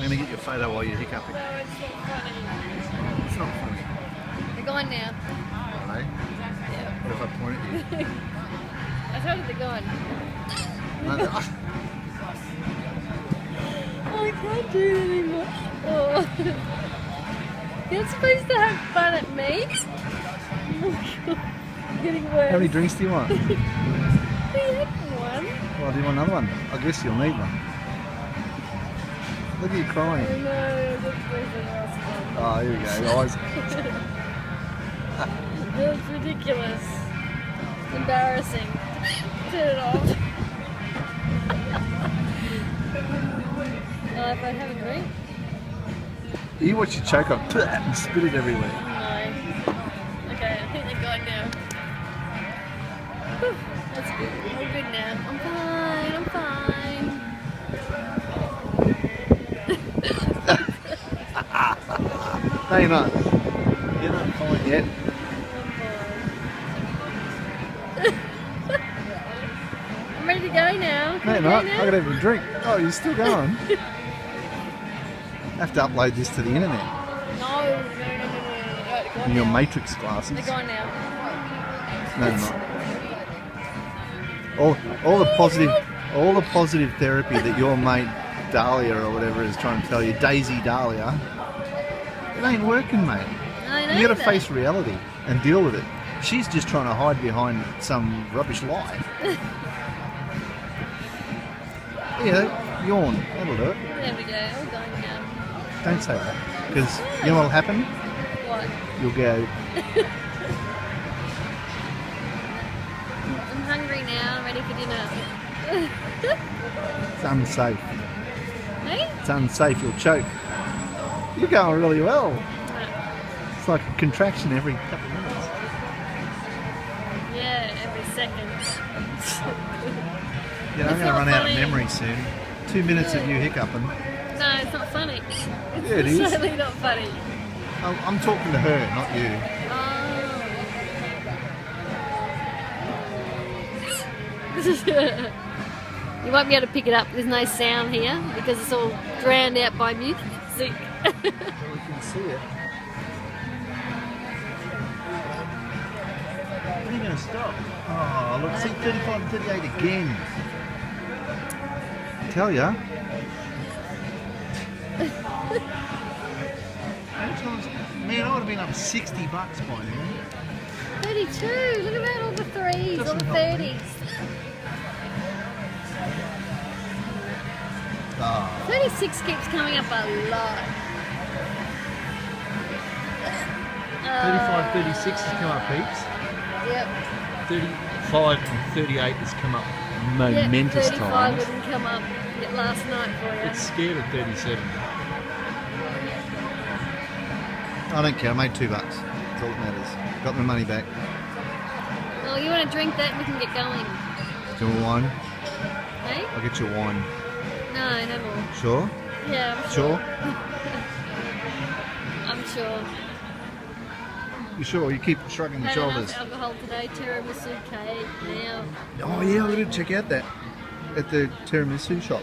I'm going to get your photo while you're hiccuping. No, it's not funny. It's not funny. They're gone now. Right? Yeah. What if I point at you? I told you they're gone. No, Oh, I can't do it anymore. Oh. You're not supposed to have fun at me. It's getting worse. How many drinks do you want? We had one. Well, do you want another one? I guess you'll need one. Look at you crying. Oh no, that's something else again. Oh, here we go. Guys. That's ridiculous. Embarrassing. Turn it off. If I have a drink? You watch your choke up and spit it everywhere. No. Okay, I think they're gone now. Whew, that's good. I'm good now. I'm fine. I'm fine. No, you're not. You're not fine yet. I'm ready to go now. No, you're not. I gotta have a drink. Oh, you're still going? I have to upload this to the internet. No. In your Matrix glasses. They're gone now. No, they're not. All the positive therapy that your mate Dahlia or whatever is trying to tell you, Daisy Dahlia, it ain't working, mate. I know You gotta that. face reality and deal with it. She's just trying to hide behind some rubbish lie. Yeah, yawn. That'll do it. There we go. All gone now. Don't say that, because you know what'll happen? What? You'll go. I'm hungry now. I'm ready for dinner. It's unsafe. Hey? It's unsafe. You'll choke. You're going really well. It's like a contraction every couple of minutes. Yeah, every second. Yeah, I'm It's going to not run out of funny. memory soon. 2 minutes of you hiccuping. No, it's not funny. It's Yeah, it is. certainly not funny. I'm talking to her, not you. Oh. You won't be able to pick it up. There's no sound here because it's all drowned out by music. We can see it. When are you going to stop? Oh, look, see 35 and 38 again. Tell ya. Man, I would have been up $60 by now. 32. Look at that, all the threes, all the Doesn't help me. 30s. Oh. 36 keeps coming up a lot. 35, 36 has come up heaps. Yep. 35 and 38 has come up Yep, momentous 35 times. wouldn't come up yet last night for you. It's scared of 37. I don't care, I made $2. That's all that matters. Got my money back. Oh, you want to drink that? We can get going. Do you want wine? Hey? I'll get you wine. No, no more. Sure? Yeah, I'm Sure? I'm sure. You sure? You keep shrugging your Had shoulders. enough alcohol today, tiramisu cake, now. Oh yeah, I'm going to check out that at the tiramisu shop.